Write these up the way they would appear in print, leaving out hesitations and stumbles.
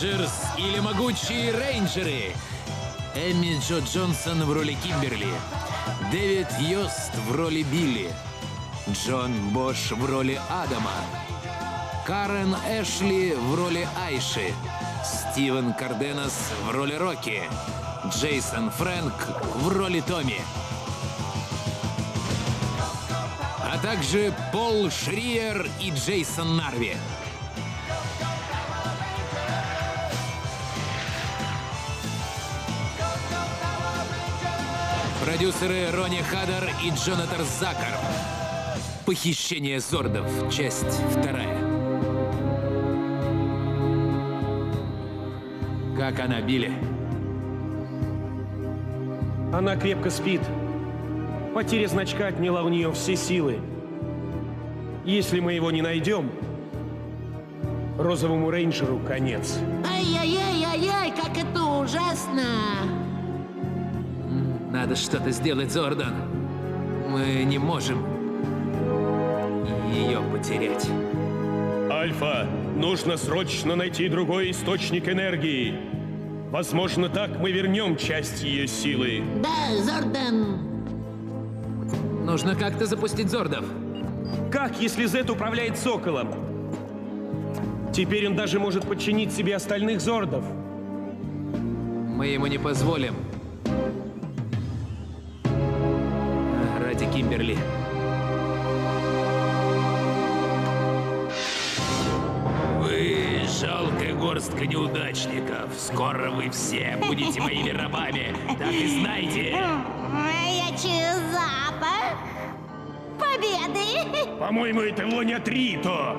Рейнджерс или могучие рейнджеры. Эми Джо Джонсон в роли Кимберли, Дэвид Йост в роли Билли, Джон Бош в роли Адама, Карен Эшли в роли Айши, Стивен Карденас в роли Рокки, Джейсон Фрэнк в роли Томми, а также Пол Шриер и Джейсон Нарви. Продюсеры Рони Хадер и Джонатан Закар. Похищение Зордов. Часть 2. Как она, Билли? Она крепко спит. Потеря значка отняла у нее все силы. Если мы его не найдем, Розовому рейнджеру конец. Ай-яй-яй-яй-яй, как это ужасно! Надо что-то сделать, Зордан. Мы не можем ее потерять. Альфа, нужно срочно найти другой источник энергии. Возможно, так мы вернем часть ее силы. Да, Зордан. Нужно как-то запустить Зордов. Как, если Зет управляет Соколом? Теперь он даже может подчинить себе остальных Зордов. Мы ему не позволим. Ради Кимберли. Вы жалкая горстка неудачников. Скоро вы все будете моими рабами. Так и знайте. Я чую запах победы. По-моему, это вонь от Рито.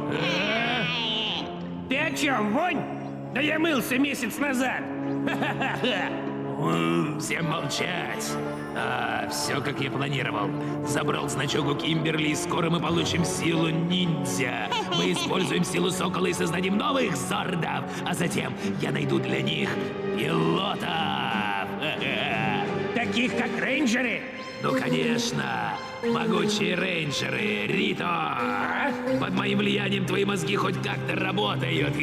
Ты о чем, вонь? Да я мылся месяц назад. Всем молчать. Все как я планировал. Забрал значок у Кимберли, и скоро мы получим силу ниндзя. Мы используем силу Сокола и создадим новых Зордов. А затем я найду для них пилотов. Таких, как рейнджеры? Ну, конечно. Могучие рейнджеры, Рито. Под моим влиянием твои мозги хоть как-то работают.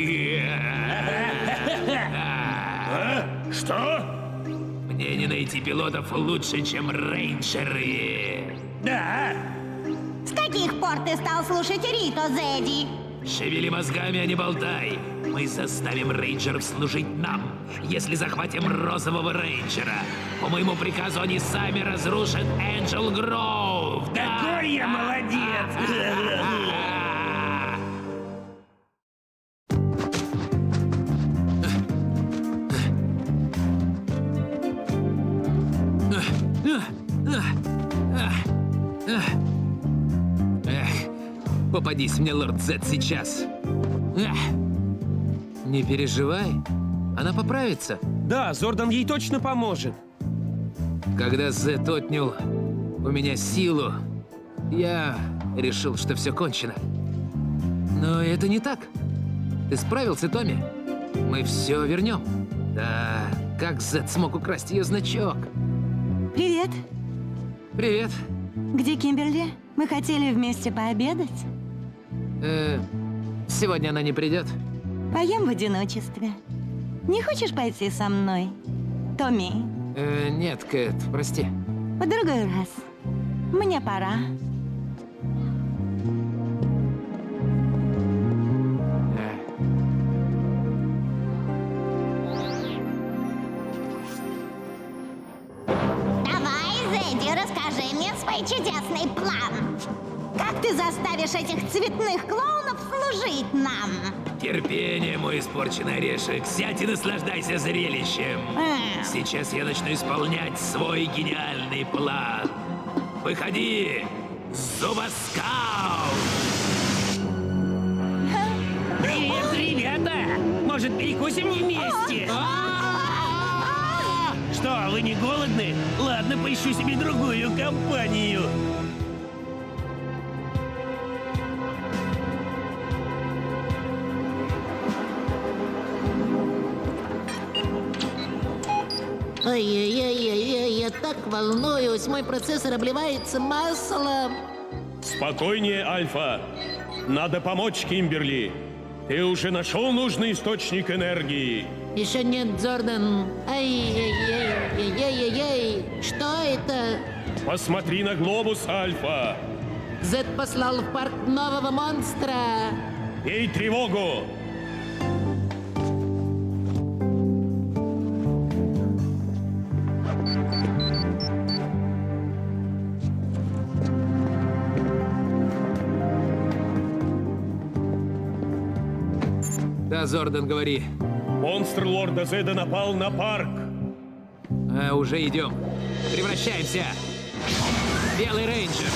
Что? Мне не найти пилотов лучше, чем рейнджеры. Да. С каких пор ты стал слушать Рито, Зедди? Шевели мозгами, а не болтай. Мы заставим рейнджеров служить нам. Если захватим розового рейнджера, по моему приказу они сами разрушат Энджел Гроув. Какой я молодец! Попадись мне, лорд Зет, сейчас. Не переживай, она поправится. Да, Зордан ей точно поможет. Когда Зет отнял у меня силу, я решил, что все кончено. Но это не так. Ты справился, Томми. Мы все вернем. Да, как Зет смог украсть ее значок? Привет. Привет. Где Кимберли? Мы хотели вместе пообедать. Сегодня она не придет. Поем в одиночестве. Не хочешь пойти со мной, Томми? Нет, Кэт, прости. В другой раз. Мне пора. Давай, Зедди, расскажи мне свой чудесный план. Как ты заставишь этих цветных клоунов служить нам? Терпение, мой испорченный орешек. Сядь и наслаждайся зрелищем. Сейчас я начну исполнять свой гениальный план. Выходи, Зубоскал! Привет, ребята! Может, перекусим вместе? Что, вы не голодны? Ладно, поищу себе другую компанию. Ой-ой-ой-ой, я так волнуюсь, мой процессор обливается маслом. Спокойнее, Альфа. Надо помочь Кимберли. Ты уже нашел нужный источник энергии? Еще нет, Джордан. Ай-яй-яй-яй-яй-яй. Что это? Посмотри на глобус, Альфа. Зет послал в парк нового монстра. Бей тревогу. Да, Зордан, говори. Монстр лорда Зеда напал на парк. Уже идем. Превращаемся. Белый рейнджер.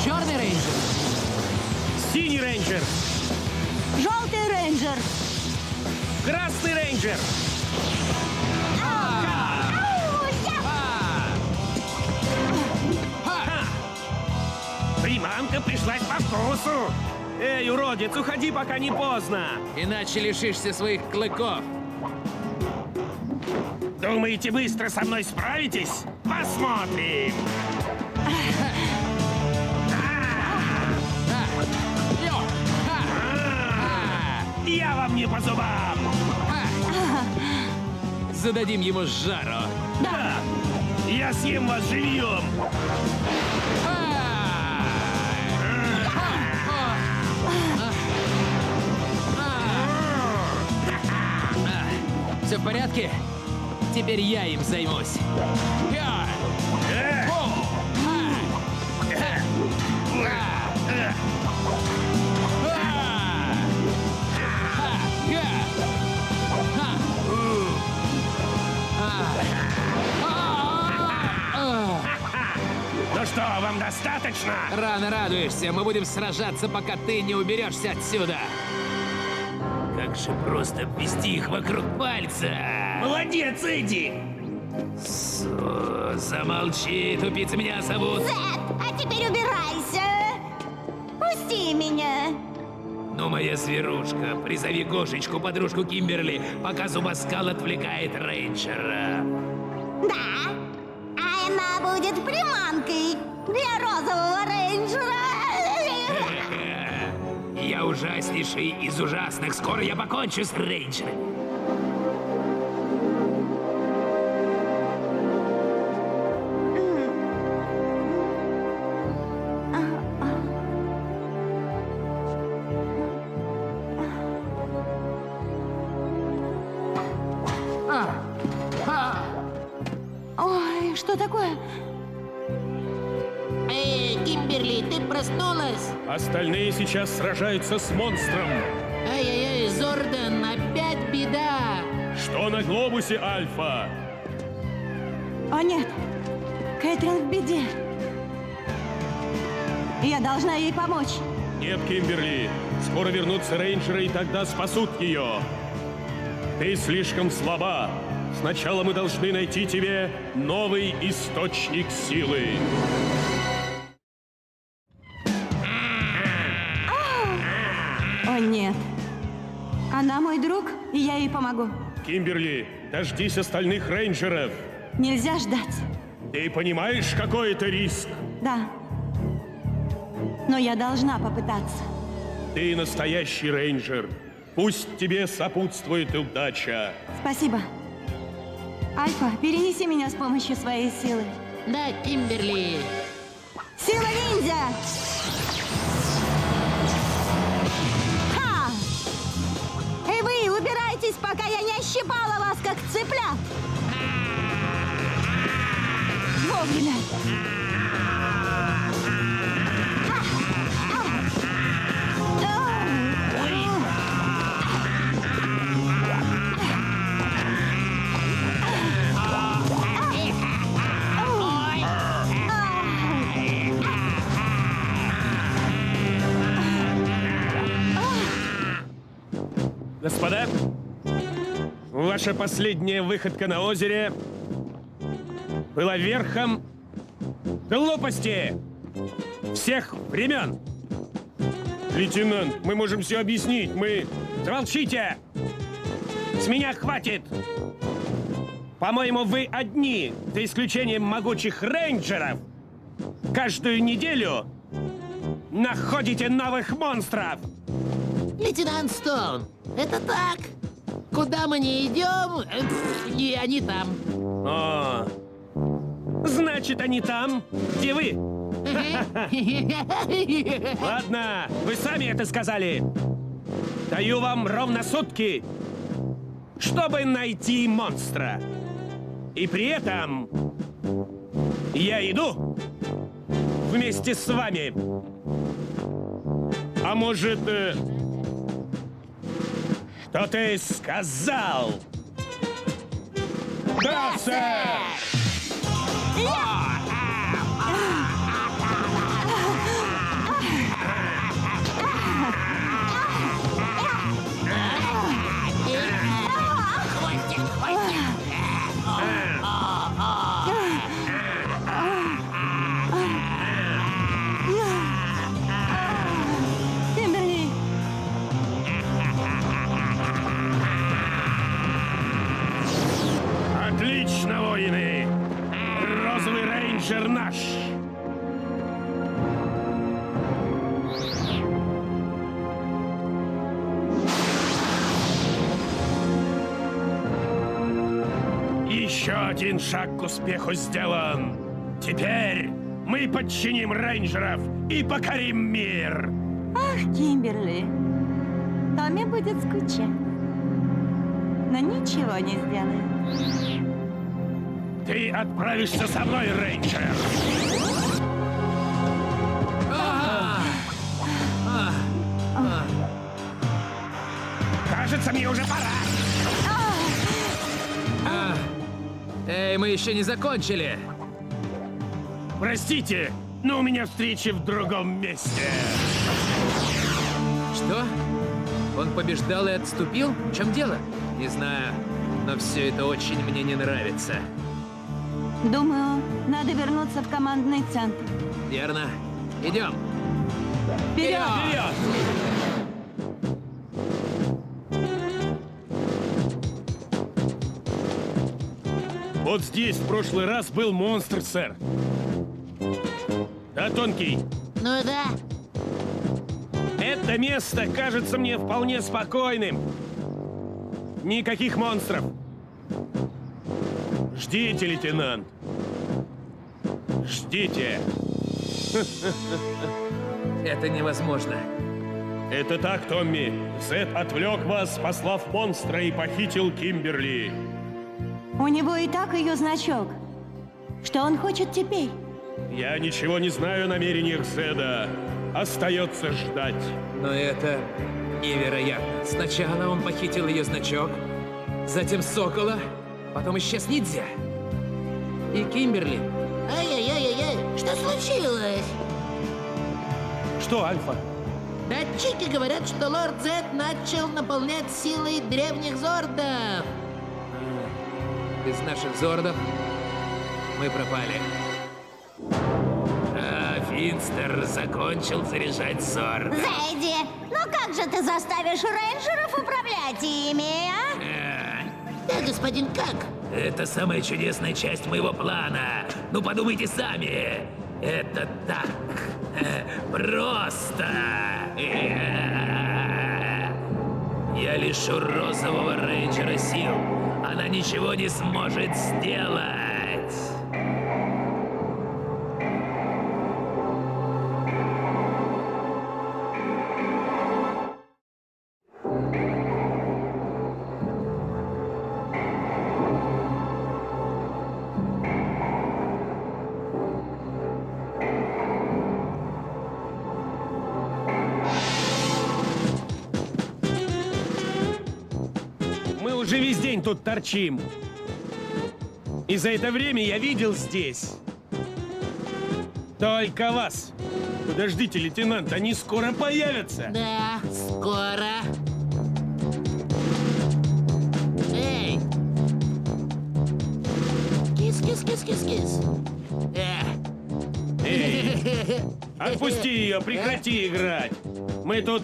Черный рейнджер. Синий рейнджер. Желтый рейнджер. Красный рейнджер. Приманка пришлась по вкусу. Эй, уродец, уходи, пока не поздно. Иначе лишишься своих клыков. Думаете, быстро со мной справитесь? Посмотрим. Я вам не по зубам. Зададим ему жару. Да. Я съем вас живьем. Все в порядке? Теперь я им займусь. Ну что, вам достаточно? Рано радуешься. Мы будем сражаться, пока ты не уберешься отсюда. Как же просто обвести их вокруг пальца. Молодец, Эдди. Замолчи, тупицы меня зовут. Зет, а теперь убирайся. Пусти меня. Ну, моя зверушка, призови кошечку, подружку Кимберли, пока зубоскал отвлекает рейнджера. Да, а она будет приманкой для розового рейнджера. Я ужаснейший из ужасных. Скоро я покончу с рейнджерами. Ой, что такое? Эй, Кимберли, ты проснулась? Остальные сейчас сражаются с монстром. Ай-яй-яй, Зордан, опять беда. Что на глобусе, Альфа? О нет, Кэтрин в беде. Я должна ей помочь. Нет, Кимберли. Скоро вернутся рейнджеры, и тогда спасут ее. Ты слишком слаба. Сначала мы должны найти тебе новый источник силы. О нет. Она мой друг, и я ей помогу. Кимберли, дождись остальных рейнджеров. Нельзя ждать. Ты понимаешь, какой это риск? Да. Но я должна попытаться. Ты настоящий рейнджер. Пусть тебе сопутствует удача. Спасибо. Альфа, перенеси меня с помощью своей силы. Да, Кимберли. Сила ниндзя! Ха! И вы убирайтесь, пока я не ощипала вас, как цыплят! Вовремя! Господа, ваша последняя выходка на озере была верхом глупости всех времен. Лейтенант, мы можем все объяснить. Мы... Замолчите! С меня хватит! По-моему, вы одни, за исключением могучих рейнджеров, каждую неделю находите новых монстров. Лейтенант Стоун, это так? Куда мы не идем, и они там. О, значит, они там, где вы. Ладно, вы сами это сказали. Даю вам ровно сутки, чтобы найти монстра. И при этом я иду вместе с вами. А может, что ты сказал? Да, сэр! Кимберли! Отлично, воины! Розовый рейнджер наш! Еще один шаг к успеху сделан. Теперь мы подчиним рейнджеров и покорим мир. Ах, Кимберли! Томми будет скучать. Но ничего не сделает. Ты отправишься со мной, рейнджер. Кажется, мне уже пора. Эй, мы еще не закончили. Простите, но у меня встречи в другом месте. Что? Он побеждал и отступил? В чем дело? Не знаю, но все это очень мне не нравится. Думаю, надо вернуться в командный центр. Верно. Идем. Вперед! Вперед! Вот здесь в прошлый раз был монстр, сэр. Да, Тонкий? Ну да. Это место кажется мне вполне спокойным. Никаких монстров. Ждите, лейтенант. Ждите. Это невозможно. Это так, Томми. Зет отвлек вас, послав монстра, и похитил Кимберли. У него и так ее значок. Что он хочет теперь? Я ничего не знаю о намерениях Зеда. Остается ждать. Но это невероятно. Сначала он похитил ее значок, затем сокола, потом исчез ниндзя. И Кимберли. Ай-яй-яй-яй, что случилось? Что, Альфа? Датчики говорят, что лорд Зет начал наполнять силой древних зордов. Без наших зордов мы пропали. Финстер закончил заряжать зорд. Зэдди, ну как же ты заставишь рейнджеров управлять ими, а? Да, господин, как? Это самая чудесная часть моего плана. Ну подумайте сами. Это так просто. Я лишу розового рейнджера сил. Она ничего не сможет сделать. Мы уже весь день тут торчим. И за это время я видел здесь только вас. Подождите, лейтенант, они скоро появятся. Да, скоро. Эй! Кис-кис-кис-кис-кис. Эй, отпусти ее, прекрати играть. Мы тут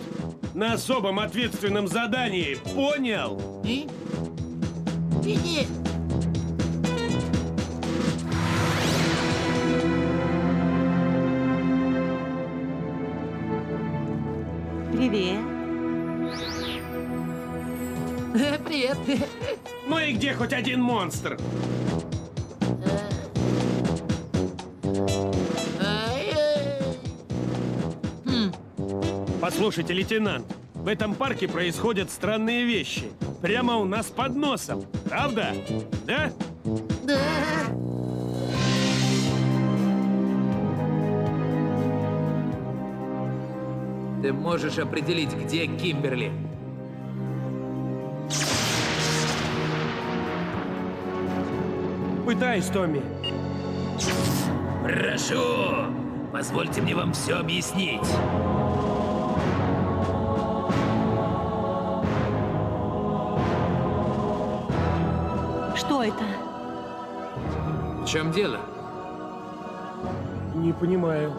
на особом ответственном задании, понял? Иди. Привет. Привет. Ну и где хоть один монстр? Послушайте, лейтенант, в этом парке происходят странные вещи. Прямо у нас под носом. Правда? Да? Да. Ты можешь определить, где Кимберли? Пытаюсь, Томми. Прошу, позвольте мне вам все объяснить. Что это? В чем дело? Не понимаю.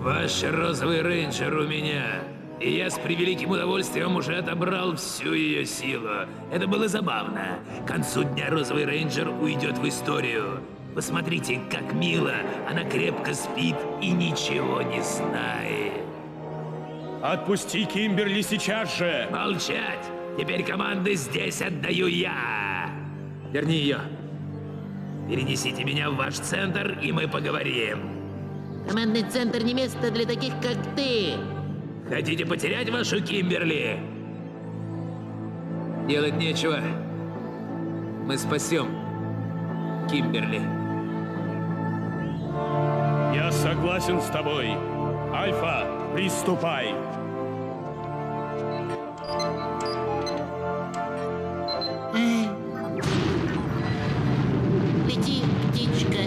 Ваш розовый рейнджер у меня. И я с превеликим удовольствием уже отобрал всю ее силу. Это было забавно. К концу дня розовый рейнджер уйдет в историю. Посмотрите, как мило. Она крепко спит и ничего не знает. Отпусти Кимберли сейчас же! Молчать! Теперь команды здесь отдаю я. Верни ее. Перенесите меня в ваш центр, и мы поговорим. Командный центр не место для таких, как ты. Хотите потерять вашу Кимберли? Делать нечего. Мы спасем Кимберли. Я согласен с тобой. Альфа, приступай. Лети, птичка.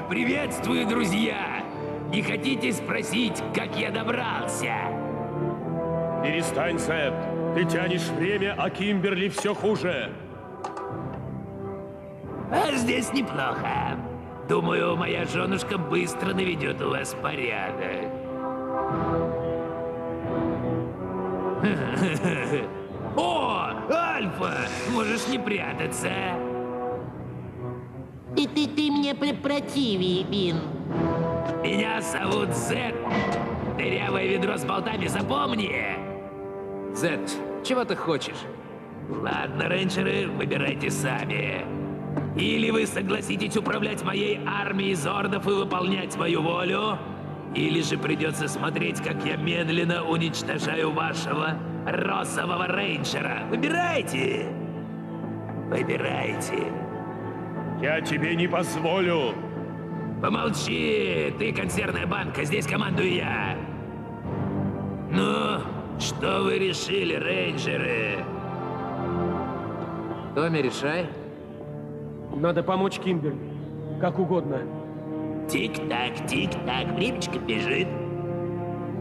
Приветствую, друзья! Не хотите спросить, как я добрался? Перестань, Зет. Ты тянешь время, а Кимберли все хуже. А здесь неплохо. Думаю, моя женушка быстро наведет у вас порядок. О, Альфа! Можешь не прятаться. Ты мне противее, Бин. Меня зовут Зет. Дырявое ведро с болтами, запомни. Зет, чего ты хочешь? Ладно, рейнджеры, выбирайте сами. Или вы согласитесь управлять моей армией зордов и выполнять мою волю, или же придется смотреть, как я медленно уничтожаю вашего розового рейнджера. Выбирайте! Выбирайте. Я тебе не позволю. Помолчи, ты консервная банка, здесь командую я. Ну, что вы решили, рейнджеры? Томми, решай. Надо помочь Кимберли. Как угодно. Тик-так, времечко бежит.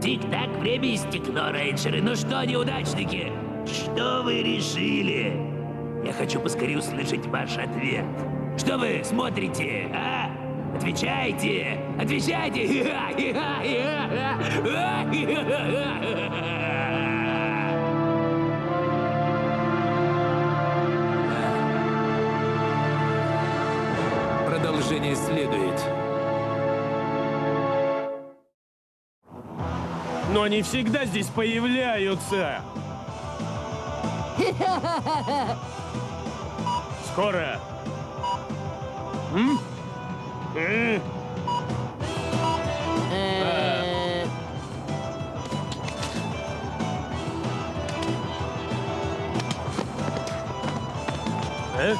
Тик-так, время истекло, рейнджеры. Ну что, неудачники, что вы решили? Я хочу поскорее услышать ваш ответ. Что вы смотрите, а? Отвечайте! Отвечайте! Продолжение следует. Но они всегда здесь появляются. Скоро. А?